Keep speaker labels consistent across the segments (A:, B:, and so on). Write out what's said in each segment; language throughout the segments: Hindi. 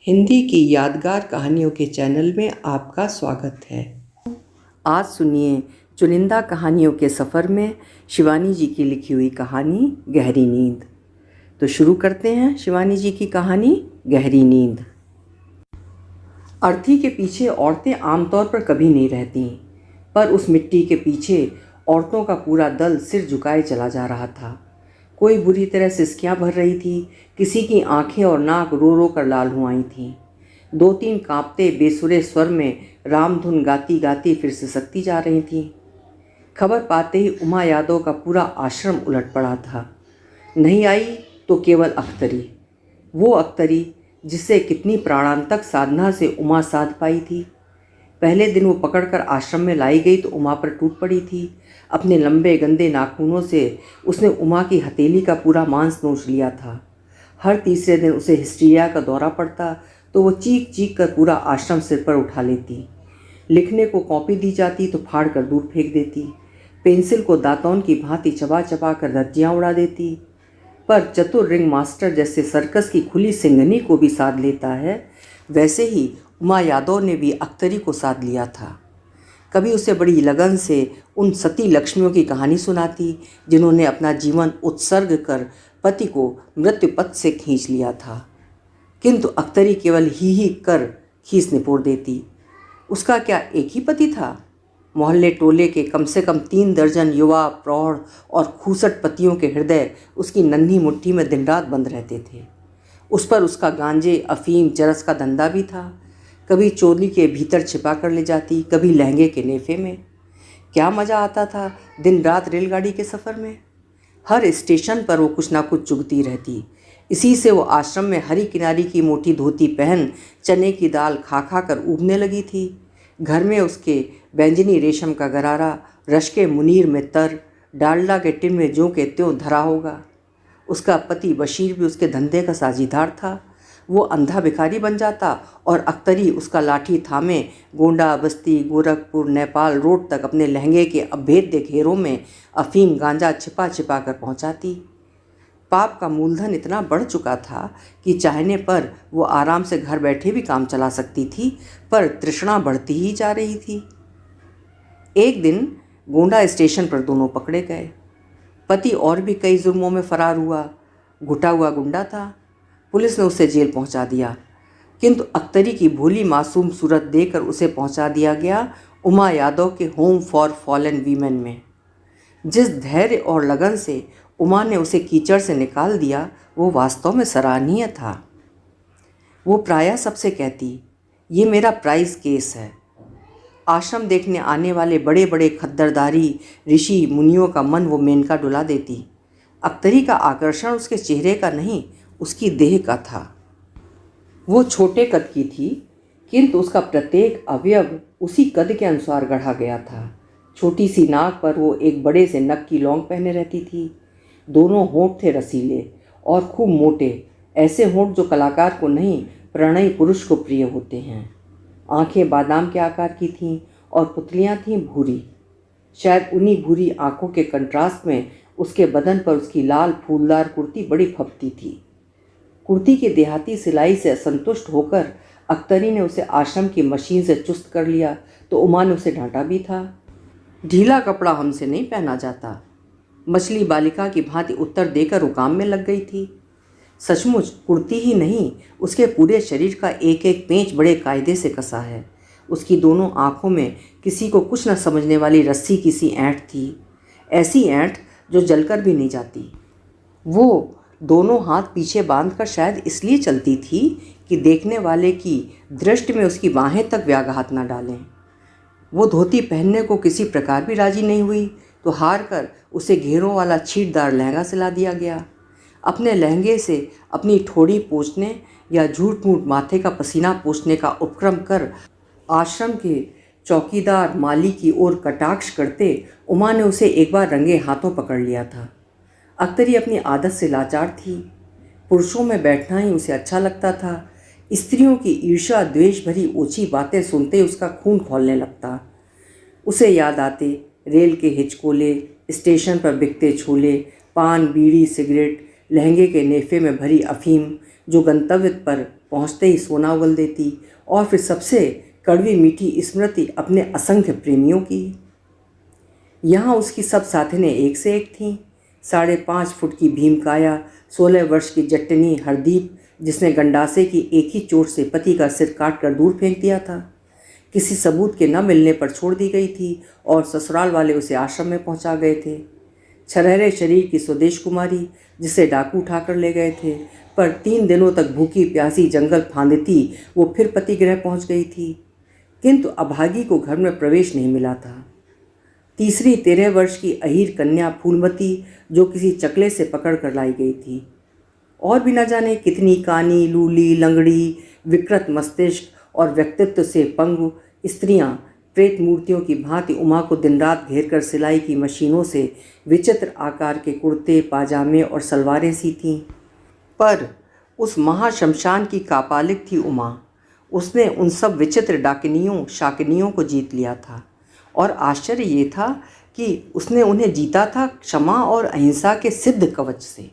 A: हिंदी की यादगार कहानियों के चैनल में आपका स्वागत है। आज सुनिए चुनिंदा कहानियों के सफ़र में शिवानी जी की लिखी हुई कहानी गहरी नींद। तो शुरू करते हैं शिवानी जी की कहानी गहरी नींद। अर्थी के पीछे औरतें आमतौर पर कभी नहीं रहती, पर उस मिट्टी के पीछे औरतों का पूरा दल सिर झुकाए चला जा रहा था। कोई बुरी तरह सिसकियाँ भर रही थी, किसी की आंखें और नाक रो रो कर लाल हुई थीं। दो तीन कांपते बेसुरे स्वर में रामधुन गाती गाती फिर सिसकती जा रही थीं। खबर पाते ही उमा यादव का पूरा आश्रम उलट पड़ा था। नहीं आई तो केवल अख्तरी, वो अख्तरी जिससे कितनी प्राणांतक साधना से उमा साध पाई थी। पहले दिन वो पकड़कर आश्रम में लाई गई तो उमा पर टूट पड़ी थी। अपने लंबे गंदे नाखूनों से उसने उमा की हथेली का पूरा मांस नोच लिया था। हर तीसरे दिन उसे हिस्टीरिया का दौरा पड़ता तो वो चीख चीख कर पूरा आश्रम सिर पर उठा लेती। लिखने को कॉपी दी जाती तो फाड़ कर दूर फेंक देती। पेंसिल को दातौन की भांति चबा चबा कर धज्जियाँ उड़ा देती। पर चतुर रिंग मास्टर जैसे सर्कस की खुली सिंघनी को भी साध लेता है, वैसे ही उमा यादव ने भी अख्तरी को साध लिया था। कभी उसे बड़ी लगन से उन सती लक्ष्मियों की कहानी सुनाती जिन्होंने अपना जीवन उत्सर्ग कर पति को मृत्यु पथ से खींच लिया था, किंतु अख्तरी केवल ही कर खींच निपोड़ देती। उसका क्या एक ही पति था? मोहल्ले टोले के कम से कम 3 दर्जन युवा प्रौढ़ और खूसट पतियों के हृदय उसकी नन्ही मुट्ठी में दिन रात बंद रहते थे। उस पर उसका गांजे अफीम चरस का धंधा भी था। कभी चोली के भीतर छिपा कर ले जाती, कभी लहंगे के नेफे में। क्या मज़ा आता था दिन रात रेलगाड़ी के सफ़र में। हर स्टेशन पर वो कुछ ना कुछ चुगती रहती। इसी से वो आश्रम में हरी किनारी की मोटी धोती पहन चने की दाल खा खा कर ऊबने लगी थी। घर में उसके बैंजनी रेशम का गरारा रश के मुनीर में तर, डालडा के टिन में ज्यों के त्यों धरा होगा। उसका पति बशीर भी उसके धंधे का साझीदार था। वो अंधा भिखारी बन जाता और अख्तरी उसका लाठी थामे गोंडा, बस्ती, गोरखपुर, नेपाल रोड तक अपने लहंगे के अभेद्य घेरों में अफीम गांजा छिपा छिपा कर पहुंचाती। पाप का मूलधन इतना बढ़ चुका था कि चाहने पर वो आराम से घर बैठे भी काम चला सकती थी, पर तृष्णा बढ़ती ही जा रही थी। एक दिन गोंडा स्टेशन पर दोनों पकड़े गए। पति और भी कई जुर्मों में फरार हुआ, घुटा हुआ गुंडा था। पुलिस ने उसे जेल पहुंचा दिया, किंतु अख्तरी की भोली मासूम सूरत देखकर उसे पहुंचा दिया गया उमा यादव के होम फॉर फॉलन वीमेन में। जिस धैर्य और लगन से उमा ने उसे कीचड़ से निकाल दिया वो वास्तव में सराहनीय था। वो प्रायः सबसे कहती, ये मेरा प्राइज केस है। आश्रम देखने आने वाले बड़े बड़े खद्दरदारी ऋषि मुनियों का मन वो मेनका डुला देती। अख्तरी का आकर्षण उसके चेहरे का नहीं, उसकी देह का था। वो छोटे कद की थी, किंतु उसका प्रत्येक अवयव उसी कद के अनुसार गढ़ा गया था। छोटी सी नाक पर वो एक बड़े से नग की लौंग पहने रहती थी। दोनों होंठ थे रसीले और खूब मोटे, ऐसे होंठ जो कलाकार को नहीं प्रणयी पुरुष को प्रिय होते हैं। आंखें बादाम के आकार की थीं और पुतलियां थीं भूरी। शायद उन्हीं भूरी आंखों के कंट्रास्ट में उसके बदन पर उसकी लाल फूलदार कुर्ती बड़ी फबती थी। कुर्ती की देहाती सिलाई से असंतुष्ट होकर अख्तरी ने उसे आश्रम की मशीन से चुस्त कर लिया तो उमा ने उसे डांटा भी था। ढीला कपड़ा हमसे नहीं पहना जाता। मछली बालिका की भांति उत्तर देकर वो काम में लग गई थी। सचमुच कुर्ती ही नहीं, उसके पूरे शरीर का एक एक पेंच बड़े कायदे से कसा है। उसकी दोनों आँखों में किसी को कुछ न समझने वाली रस्सी की सी ऐंठ थी, ऐसी ऐंठ जो जलकर भी नहीं जाती। वो दोनों हाथ पीछे बांधकर शायद इसलिए चलती थी कि देखने वाले की दृष्टि में उसकी बाहें तक व्याघात न डालें। वो धोती पहनने को किसी प्रकार भी राजी नहीं हुई तो हार कर उसे घेरों वाला छींटदार लहंगा सिला दिया गया। अपने लहंगे से अपनी ठोड़ी पोंछने या झूठ मूठ माथे का पसीना पोंछने का उपक्रम कर आश्रम के चौकीदार माली की ओर कटाक्ष करते उमा ने उसे एक बार रंगे हाथों पकड़ लिया था। अख्तरी अपनी आदत से लाचार थी। पुरुषों में बैठना ही उसे अच्छा लगता था। स्त्रियों की ईर्ष्या द्वेष भरी ओछी बातें सुनते उसका खून खौलने लगता। उसे याद आते रेल के हिचकोले, स्टेशन पर बिकते छोले, पान बीड़ी सिगरेट, लहंगे के नेफे में भरी अफीम जो गंतव्य पर पहुँचते ही सोना उगल देती और फिर सबसे कड़वी मीठी स्मृति अपने असंख्य प्रेमियों की। यहाँ उसकी सब साथिनें एक से एक थीं। 5.5 फुट की भीमकाया, 16 वर्ष की जट्टनी हरदीप, जिसने गंडासे की एक ही चोट से पति का सिर काट कर दूर फेंक दिया था, किसी सबूत के न मिलने पर छोड़ दी गई थी और ससुराल वाले उसे आश्रम में पहुंचा गए थे। छरहरे शरीर की स्वदेश कुमारी, जिसे डाकू उठाकर ले गए थे, पर 3 दिनों तक भूखी प्यासी जंगल फांदती वो फिर पति गृह पहुंच गई थी, किंतु अभागी को घर में प्रवेश नहीं मिला था। तीसरी 13 वर्ष की अहीर कन्या फूलमती, जो किसी चकले से पकड़ कर लाई गई थी, और भी न जाने कितनी कानी, लूली, लंगड़ी, विकृत मस्तिष्क और व्यक्तित्व से पंगु स्त्रियां प्रेत मूर्तियों की भांति उमा को दिन रात घेर कर सिलाई की मशीनों से विचित्र आकार के कुर्ते, पाजामे और सलवारें सी थीं। पर उस महाशमशान की कापालिक थी उमा। उसने उन सब विचित्र डाकिनियों, शाकिनियों को जीत लिया था, और आश्चर्य ये था कि उसने उन्हें जीता था क्षमा और अहिंसा के सिद्ध कवच से।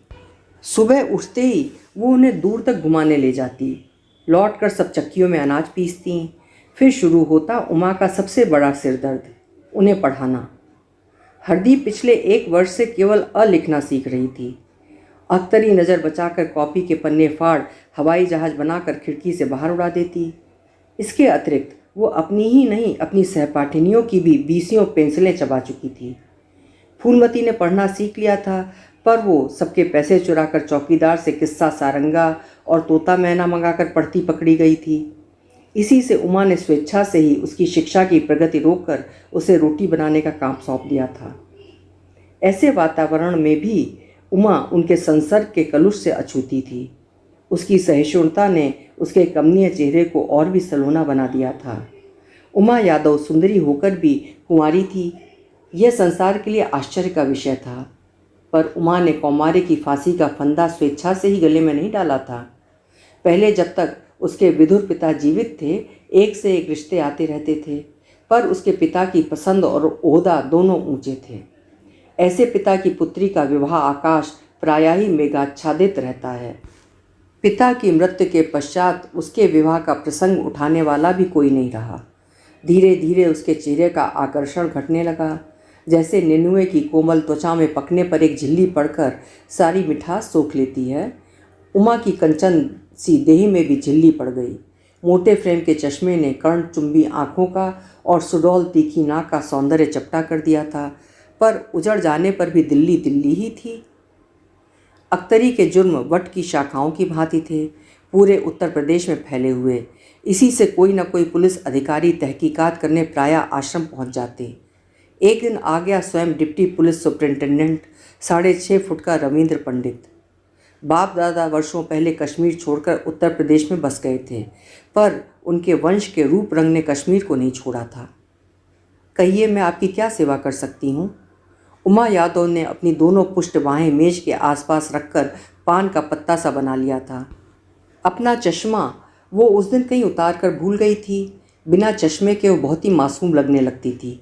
A: सुबह उठते ही वो उन्हें दूर तक घुमाने ले जाती, लौट कर सब चक्कियों में अनाज पीसती। फिर शुरू होता उमा का सबसे बड़ा सिरदर्द, उन्हें पढ़ाना। हरदीप पिछले 1 वर्ष से केवल लिखना सीख रही थी। अख्तरी नज़र बचाकर कॉपी के पन्ने फाड़ हवाई जहाज़ बनाकर खिड़की से बाहर उड़ा देती। इसके अतिरिक्त वो अपनी ही नहीं, अपनी सहपाठिनियों की भी 20 पेंसिलें चबा चुकी थी। फूलमती ने पढ़ना सीख लिया था, पर वो सबके पैसे चुराकर चौकीदार से किस्सा सारंगा और तोता मैना मंगाकर पढ़ती पकड़ी गई थी। इसी से उमा ने स्वेच्छा से ही उसकी शिक्षा की प्रगति रोककर उसे रोटी बनाने का काम सौंप दिया था। ऐसे वातावरण में भी उमा उनके संसर्ग के कलुष से अछूती थी। उसकी सहिष्णुता ने उसके कमनीय चेहरे को और भी सलोना बना दिया था। उमा यादव सुंदरी होकर भी कुंवारी थी, यह संसार के लिए आश्चर्य का विषय था। पर उमा ने कौमार्य की फांसी का फंदा स्वेच्छा से ही गले में नहीं डाला था। पहले जब तक उसके विधुर पिता जीवित थे, एक से एक रिश्ते आते रहते थे, पर उसके पिता की पसंद और ओहदा दोनों ऊंचे थे। ऐसे पिता की पुत्री का विवाह आकाश प्रायः ही मेघाच्छादित रहता है। पिता की मृत्यु के पश्चात उसके विवाह का प्रसंग उठाने वाला भी कोई नहीं रहा। धीरे धीरे उसके चेहरे का आकर्षण घटने लगा, जैसे नेनुए की कोमल त्वचा में पकने पर एक झिल्ली पड़कर सारी मिठास सोख लेती है। उमा की कंचन सी देह में भी झिल्ली पड़ गई। मोटे फ्रेम के चश्मे ने कर्ण चुंबी आँखों का और सुडौल तीखी नाक का सौंदर्य चपटा कर दिया था, पर उजड़ जाने पर भी दिल्ली दिल्ली ही थी। अख्तरी के जुर्म वट की शाखाओं की भांति थे, पूरे उत्तर प्रदेश में फैले हुए। इसी से कोई न कोई पुलिस अधिकारी तहकीकात करने प्रायः आश्रम पहुंच जाते। एक दिन आ गया स्वयं डिप्टी पुलिस सुपरिंटेंडेंट 6.5 फुट का रविंद्र पंडित। बाप दादा वर्षों पहले कश्मीर छोड़कर उत्तर प्रदेश में बस गए थे, पर उनके वंश के रूप रंग ने कश्मीर को नहीं छोड़ा था। कहिए, मैं आपकी क्या सेवा कर सकती हूँ? उमा यादव ने अपनी दोनों पुष्ट बाहें मेज के आसपास रखकर पान का पत्ता सा बना लिया था। अपना चश्मा वो उस दिन कहीं उतार कर भूल गई थी। बिना चश्मे के वो बहुत ही मासूम लगने लगती थी।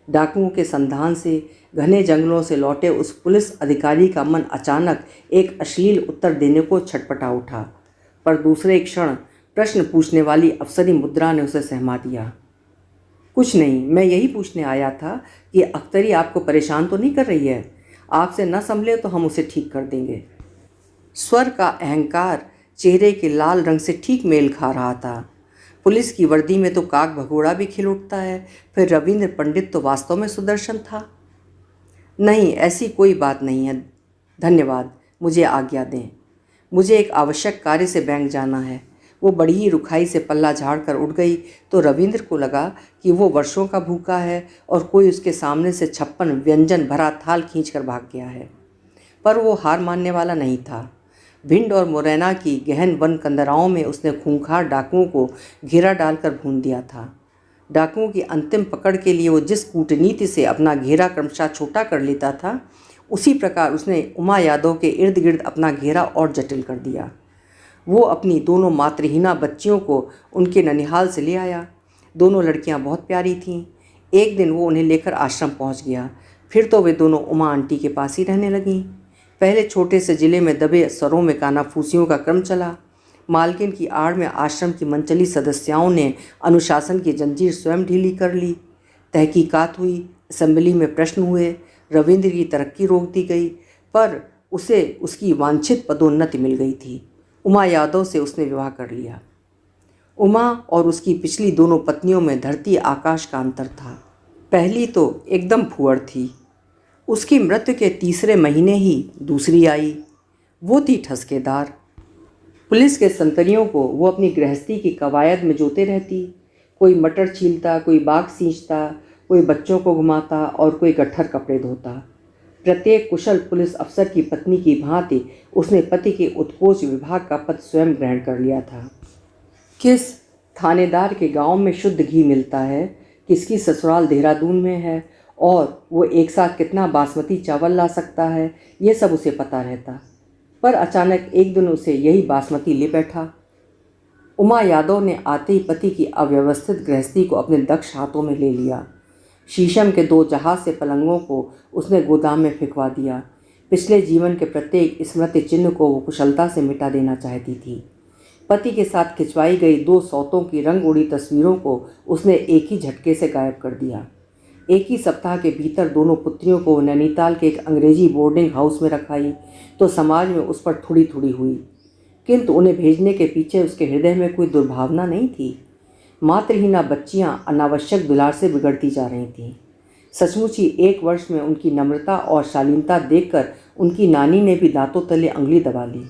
A: डाकुओं के संधान से घने जंगलों से लौटे उस पुलिस अधिकारी का मन अचानक एक अश्लील उत्तर देने को छटपटा उठा, पर दूसरे क्षण प्रश्न पूछने वाली अफसरी मुद्रा ने उसे सहमा दिया। कुछ नहीं, मैं यही पूछने आया था कि अख्तरी आपको परेशान तो नहीं कर रही है? आपसे न संभले तो हम उसे ठीक कर देंगे। स्वर का अहंकार चेहरे के लाल रंग से ठीक मेल खा रहा था। पुलिस की वर्दी में तो काग भगोड़ा भी खिल उठता है, फिर रविंद्र पंडित तो वास्तव में सुदर्शन था। नहीं, ऐसी कोई बात नहीं है, धन्यवाद, मुझे आज्ञा दें। मुझे एक आवश्यक कार्य से बैंक जाना है। वो बड़ी ही रुखाई से पल्ला झाड़ कर उठ गई तो रविंद्र को लगा कि वो वर्षों का भूखा है और कोई उसके सामने से 56 व्यंजन भरा थाल खींचकर भाग गया है। पर वो हार मानने वाला नहीं था। भिंड और मुरैना की गहन वन कंदराओं में उसने खूंखार डाकुओं को घेरा डालकर भून दिया था। डाकुओं की अंतिम पकड़ के लिए वो जिस कूटनीति से अपना घेरा क्रमशः छोटा कर लेता था, उसी प्रकार उसने उमा यादव के इर्द गिर्द अपना घेरा और जटिल कर दिया। वो अपनी दोनों मातृहीना बच्चियों को उनके ननिहाल से ले आया। दोनों लड़कियां बहुत प्यारी थीं। एक दिन वो उन्हें लेकर आश्रम पहुंच गया। फिर तो वे दोनों उमा आंटी के पास ही रहने लगीं। पहले छोटे से ज़िले में दबे स्वरों में कानाफूसियों का क्रम चला, मालकिन की आड़ में आश्रम की मनचली सदस्याओं ने अनुशासन की जंजीर स्वयं ढीली कर ली। तहकीकात हुई, असेंबली में प्रश्न हुए, रविंद्र की तरक्की रोक दी गई, पर उसे उसकी वांछित पदोन्नति मिल गई थी। उमा यादव से उसने विवाह कर लिया। उमा और उसकी पिछली दोनों पत्नियों में धरती आकाश का अंतर था। पहली तो एकदम फुअर थी। उसकी मृत्यु के तीसरे महीने ही दूसरी आई। वो थी ठसकेदार। पुलिस के संतरियों को वो अपनी गृहस्थी की कवायद में जोते रहती। कोई मटर छीलता, कोई बाग सींचता, कोई बच्चों को घुमाता और कोई गट्ठर कपड़े धोता। प्रत्येक कुशल पुलिस अफसर की पत्नी की भांति उसने पति के उत्कोच विभाग का पद स्वयं ग्रहण कर लिया था। किस थानेदार के गांव में शुद्ध घी मिलता है, किसकी ससुराल देहरादून में है और वो एक साथ कितना बासमती चावल ला सकता है, ये सब उसे पता रहता। पर अचानक एक दिन उसे यही बासमती ले बैठा। उमा यादव ने आते ही पति की अव्यवस्थित गृहस्थी को अपने दक्ष हाथों में ले लिया। शीशम के 2 जहाज से पलंगों को उसने गोदाम में फेंकवा दिया। पिछले जीवन के प्रत्येक स्मृति चिन्ह को वो कुशलता से मिटा देना चाहती थी। पति के साथ खिंचवाई गई 2 सौतों की रंग उड़ी तस्वीरों को उसने एक ही झटके से गायब कर दिया। एक ही सप्ताह के भीतर दोनों पुत्रियों को नैनीताल के एक अंग्रेजी बोर्डिंग हाउस में रखाई तो समाज में उस पर थोड़ी थोड़ी हुई, किंतु उन्हें भेजने के पीछे उसके हृदय में कोई दुर्भावना नहीं थी। मातृहीना बच्चियां अनावश्यक दुलार से बिगड़ती जा रही थीं। सचमुच ही 1 वर्ष में उनकी नम्रता और शालीनता देखकर उनकी नानी ने भी दांतों तले अंगुली दबा ली।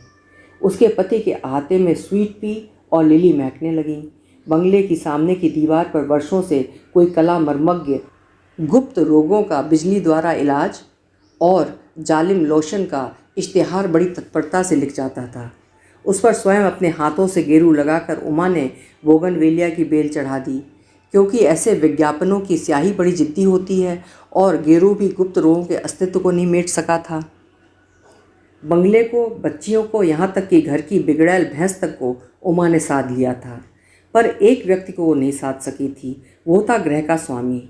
A: उसके पति के अहाते में स्वीट पी और लिली महकने लगीं। बंगले की सामने की दीवार पर वर्षों से कोई कला मर्मज्ञ गुप्त रोगों का बिजली द्वारा इलाज और जालिम लोशन का इश्तिहार बड़ी तत्परता से लिख जाता था। उस पर स्वयं अपने हाथों से गेरू लगाकर उमा ने बोगनवेलिया की बेल चढ़ा दी, क्योंकि ऐसे विज्ञापनों की स्याही बड़ी जिद्दी होती है और गेरू भी गुप्त रोगों के अस्तित्व को नहीं मेट सका था। बंगले को, बच्चियों को, यहाँ तक कि घर की बिगड़ैल भैंस तक को उमा ने साध लिया था, पर एक व्यक्ति को वो नहीं साध सकी थी। वो था गृह का स्वामी।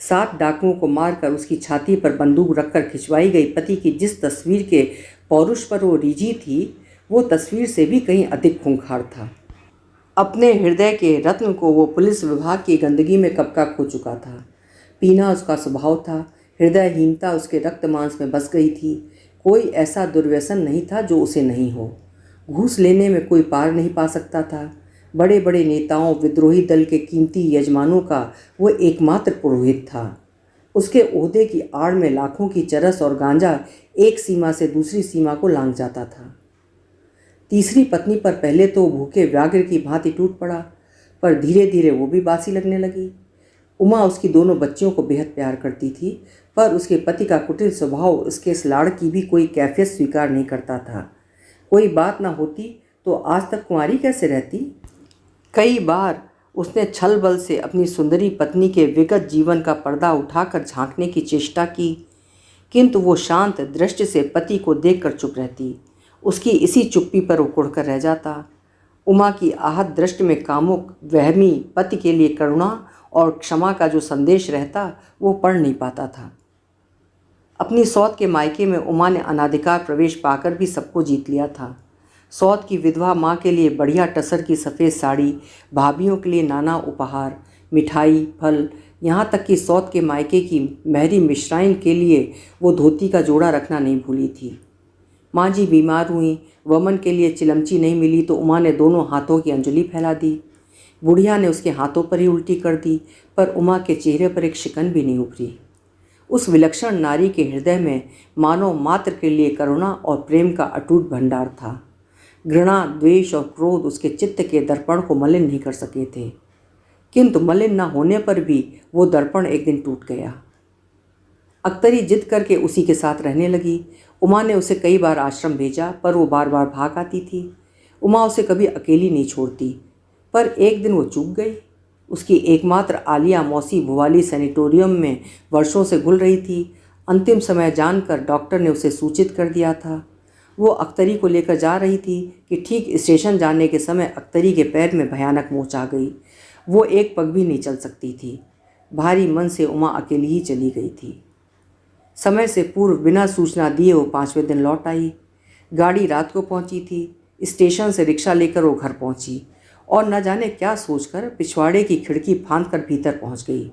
A: 7 डाकुओं को मारकर उसकी छाती पर बंदूक रखकर खिंचवाई गई पति की जिस तस्वीर के पौरुष पर वो रिझी थी, वो तस्वीर से भी कहीं अधिक खूंखार था। अपने हृदय के रत्न को वो पुलिस विभाग की गंदगी में कब का खो चुका था। पीना उसका स्वभाव था। हृदयहीनता उसके रक्त मांस में बस गई थी। कोई ऐसा दुर्व्यसन नहीं था जो उसे नहीं हो। घूस लेने में कोई पार नहीं पा सकता था। बड़े बड़े नेताओं, विद्रोही दल के कीमती यजमानों का वो एकमात्र पुरोहित था। उसके ओहदे की आड़ में लाखों की चरस और गांजा एक सीमा से दूसरी सीमा को लांघ जाता था। तीसरी पत्नी पर पहले तो भूखे व्याघ्र की भांति टूट पड़ा, पर धीरे धीरे वो भी बासी लगने लगी। उमा उसकी दोनों बच्चियों को बेहद प्यार करती थी, पर उसके पति का कुटिल स्वभाव उसके इस लाड़ की भी कोई कैफियत स्वीकार नहीं करता था। कोई बात ना होती तो आज तक कुंवारी कैसे रहती। कई बार उसने छल बल से अपनी सुंदरी पत्नी के विगत जीवन का पर्दा उठाकर झांकने की चेष्टा की, किंतु वो शांत दृष्टि से पति को देखकर चुप रहती। उसकी इसी चुप्पी पर उकड़कर रह जाता। उमा की आहत दृष्टि में कामुक वहमी पति के लिए करुणा और क्षमा का जो संदेश रहता, वो पढ़ नहीं पाता था। अपनी सौत के मायके में उमा ने अनाधिकार प्रवेश पाकर भी सबको जीत लिया था। सौत की विधवा माँ के लिए बढ़िया टसर की सफ़ेद साड़ी, भाभियों के लिए नाना उपहार, मिठाई, फल, यहाँ तक कि सौत के मायके की महरी मिश्राइन के लिए वो धोती का जोड़ा रखना नहीं भूली थी। माँ जी बीमार हुई, वमन के लिए चिलमची नहीं मिली तो उमा ने दोनों हाथों की अंजलि फैला दी। बुढ़िया ने उसके हाथों पर ही उल्टी कर दी, पर उमा के चेहरे पर एक शिकन भी नहीं उभरी। उस विलक्षण नारी के हृदय में मानव मात्र के लिए करुणा और प्रेम का अटूट भंडार था। घृणा, द्वेष और क्रोध उसके चित्त के दर्पण को मलिन नहीं कर सके थे, किंतु मलिन न होने पर भी वो दर्पण एक दिन टूट गया। अख्तरी जिद करके उसी के साथ रहने लगी। उमा ने उसे कई बार आश्रम भेजा, पर वो बार बार भाग आती थी। उमा उसे कभी अकेली नहीं छोड़ती, पर एक दिन वो चूक गई। उसकी एकमात्र आलिया मौसी भुवाली सैनिटोरियम में वर्षों से घुल रही थी। अंतिम समय जानकर डॉक्टर ने उसे सूचित कर दिया था। वो अख्तरी को लेकर जा रही थी कि ठीक स्टेशन जाने के समय अख्तरी के पैर में भयानक मोच आ गई। वो एक पग भी नहीं चल सकती थी। भारी मन से उमा अकेली ही चली गई थी। समय से पूर्व बिना सूचना दिए वो 5वें दिन लौट आई। गाड़ी रात को पहुंची थी। स्टेशन से रिक्शा लेकर वो घर पहुंची और न जाने क्या सोचकर पिछवाड़े की खिड़की फांद कर भीतर पहुंच गई।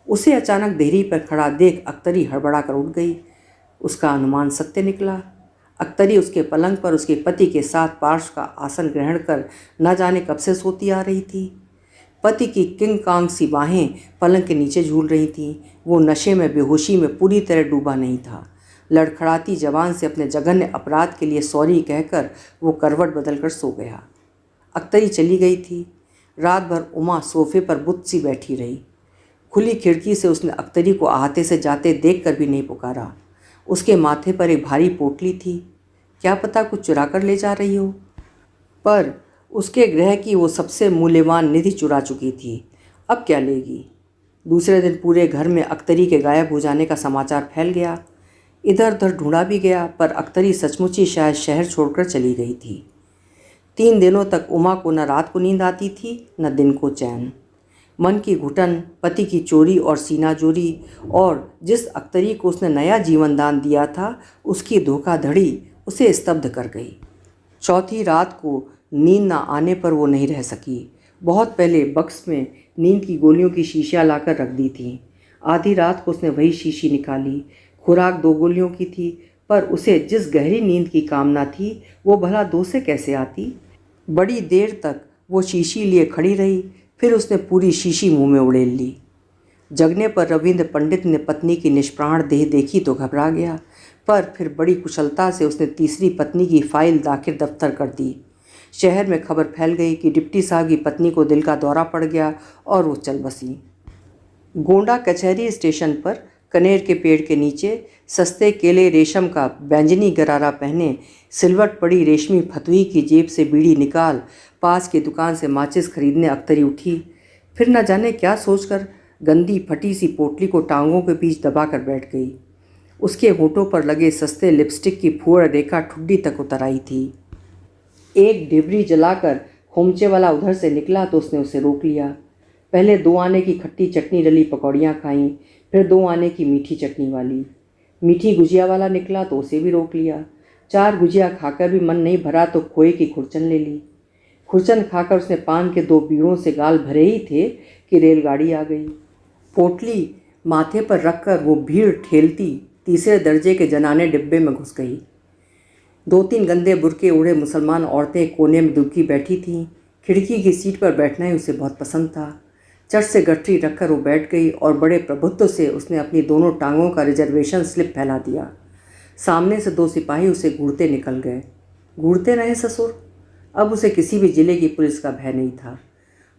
A: उसे अचानक देहरी पर खड़ा देख अख्तरी हड़बड़ा कर उठ गई। उसका अनुमान सत्य निकला। अख्तरी उसके पलंग पर उसके पति के साथ पार्श्व का आसन ग्रहण कर न जाने कब से सोती आ रही थी। पति की किंग कांग सी बाहें पलंग के नीचे झूल रही थीं। वो नशे में बेहोशी में पूरी तरह डूबा नहीं था। लड़खड़ाती जबान से अपने जघन्य अपराध के लिए सॉरी कहकर वो करवट बदलकर सो गया। अख्तरी चली गई थी। रात भर उमा सोफे पर बुत सी बैठी रही। खुली खिड़की से उसने अख्तरी को आते से जाते देख कर भी नहीं पुकारा। उसके माथे पर एक भारी पोटली थी, क्या पता कुछ चुरा कर ले जा रही हो। पर उसके गृह की वो सबसे मूल्यवान निधि चुरा चुकी थी, अब क्या लेगी। दूसरे दिन पूरे घर में अख्तरी के गायब हो जाने का समाचार फैल गया। इधर उधर ढूंढा भी गया, पर अख्तरी सचमुच ही शायद शहर छोड़कर चली गई थी। 3 दिनों तक उमा को न रात को नींद आती थी न दिन को चैन। मन की घुटन, पति की चोरी और सीना जोरी, और जिस अख्तरी को उसने नया जीवन दान दिया था उसकी धोखाधड़ी उसे स्तब्ध कर गई। चौथी रात को नींद न आने पर वो नहीं रह सकी। बहुत पहले बक्स में नींद की गोलियों की शीशियाँ लाकर रख दी थीं। आधी रात को उसने वही शीशी निकाली। खुराक 2 गोलियों की थी, पर उसे जिस गहरी नींद की कामना थी वो भला 2 से कैसे आती। बड़ी देर तक वो शीशी लिए खड़ी रही, फिर उसने पूरी शीशी मुंह में उड़ेल ली। जगने पर रविंद्र पंडित ने पत्नी की निष्प्राण देह देखी तो घबरा गया, पर फिर बड़ी कुशलता से उसने तीसरी पत्नी की फाइल दाखिल दफ्तर कर दी। शहर में खबर फैल गई कि डिप्टी साहब की पत्नी को दिल का दौरा पड़ गया और वो चल बसी। गोंडा कचहरी स्टेशन पर कनेर के पेड़ के नीचे सस्ते केले रेशम का बैंजनी गरारा पहने सिलवट पड़ी रेशमी फतुही की जेब से बीड़ी निकाल पास की दुकान से माचिस खरीदने अख्तरी उठी। फिर न जाने क्या सोचकर गंदी फटी सी पोटली को टांगों के बीच दबाकर बैठ गई। उसके होठों पर लगे सस्ते लिपस्टिक की फूड़ रेखा ठुड्डी तक उतर आई थी। एक डिबरी जलाकर खोमचे वाला उधर से निकला तो उसने उसे रोक लिया। पहले 2 आने की खट्टी चटनी डली पकौड़ियाँ खाईं, फिर 2 आने की मीठी चटनी वाली। मीठी गुजिया वाला निकला तो उसे भी रोक लिया। 4 गुजिया खाकर भी मन नहीं भरा तो खोए की खुरचन ले ली। खुरचन खाकर उसने पान के 2 बीड़ों से गाल भरे ही थे कि रेलगाड़ी आ गई। पोटली माथे पर रखकर वो भीड़ ठेलती तीसरे दर्जे के जनाने डिब्बे में घुस गई। 2-3 गंदे बुरके ओढ़े मुसलमान औरतें कोने में दुबकी बैठी थीं। खिड़की की सीट पर बैठना ही उसे बहुत पसंद था। चट से गठरी रखकर वो बैठ गई और बड़े प्रभुत्व से उसने अपनी दोनों टांगों का रिजर्वेशन स्लिप फैला दिया। सामने से 2 सिपाही उसे घूरते निकल गए। घूरते रहे ससुर। अब उसे किसी भी जिले की पुलिस का भय नहीं था।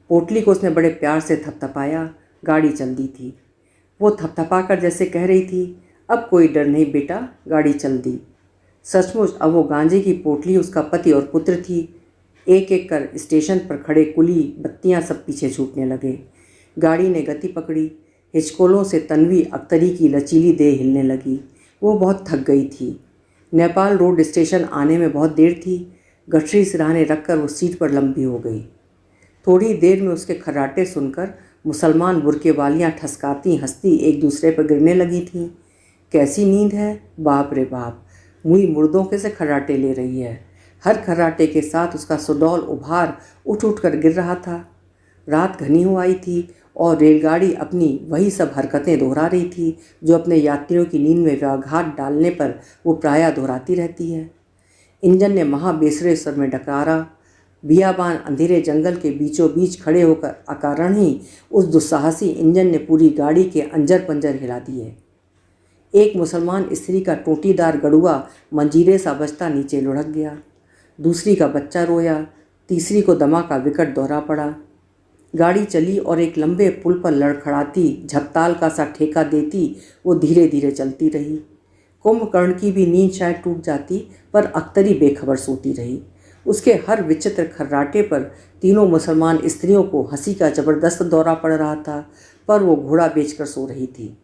A: पोटली को उसने बड़े प्यार से थपथपाया। गाड़ी चल दी थी। वो थपथपा कर जैसे कह रही थी, अब कोई डर नहीं बेटा, गाड़ी चल दी। सचमुच अब वो गांजे की पोटली उसका पति और पुत्र थी। एक एक कर स्टेशन पर खड़े कुली बत्तियां सब पीछे छूटने लगे। गाड़ी ने गति पकड़ी। हिचकोलों से तन्वी अख्तरी की लचीली देह हिलने लगी। वो बहुत थक गई थी। नेपाल रोड स्टेशन आने में बहुत देर थी। गठरी सिरहाने रखकर वो सीट पर लंबी हो गई। थोड़ी देर में उसके खर्राटे सुनकर मुसलमान बुरके वालियाँ ठसकाती हंसती एक दूसरे पर गिरने लगी थीं। कैसी नींद है, बाप रे बाप, मुई मुर्दों के से खर्राटे ले रही है। हर खर्राटे के साथ उसका सुडौल उभार उठ उठ कर गिर रहा था। रात घनी हो आई थी और रेलगाड़ी अपनी वही सब हरकतें दोहरा रही थी जो अपने यात्रियों की नींद में व्याघात डालने पर वो प्रायः दोहराती रहती है। इंजन ने महाबेसरे स्वर में डकारा। बियाबान अंधेरे जंगल के बीचों बीच खड़े होकर अकारण ही उस दुस्साहसी इंजन ने पूरी गाड़ी के अंजर पंजर हिला दिए। एक मुसलमान स्त्री का टोटीदार गड़ुआ मंजीरे सा बजता नीचे लुढ़क गया। दूसरी का बच्चा रोया। तीसरी को दमा का विकट दौरा पड़ा। गाड़ी चली और एक लंबे पुल पर लड़खड़ाती झपताल का सा ठेका देती वो धीरे धीरे चलती रही। कुंभकर्ण की भी नींद शायद टूट जाती, पर अख्तरी बेखबर सोती रही। उसके हर विचित्र खर्राटे पर तीनों मुसलमान स्त्रियों को हंसी का जबरदस्त दौरा पड़ रहा था, पर वो घोड़ा बेचकर सो रही थी।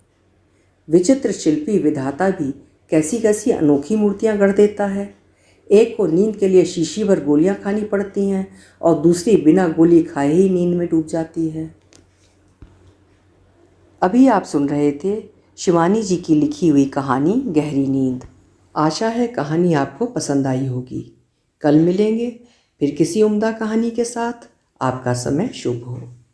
A: विचित्र शिल्पी विधाता भी कैसी कैसी अनोखी मूर्तियां गढ़ देता है। एक को नींद के लिए शीशी भर गोलियां खानी पड़ती हैं और दूसरी बिना गोली खाए ही नींद में डूब जाती है। अभी आप सुन रहे थे शिवानी जी की लिखी हुई कहानी गहरी नींद। आशा है कहानी आपको पसंद आई होगी। कल मिलेंगे फिर किसी उम्दा कहानी के साथ। आपका समय शुभ हो।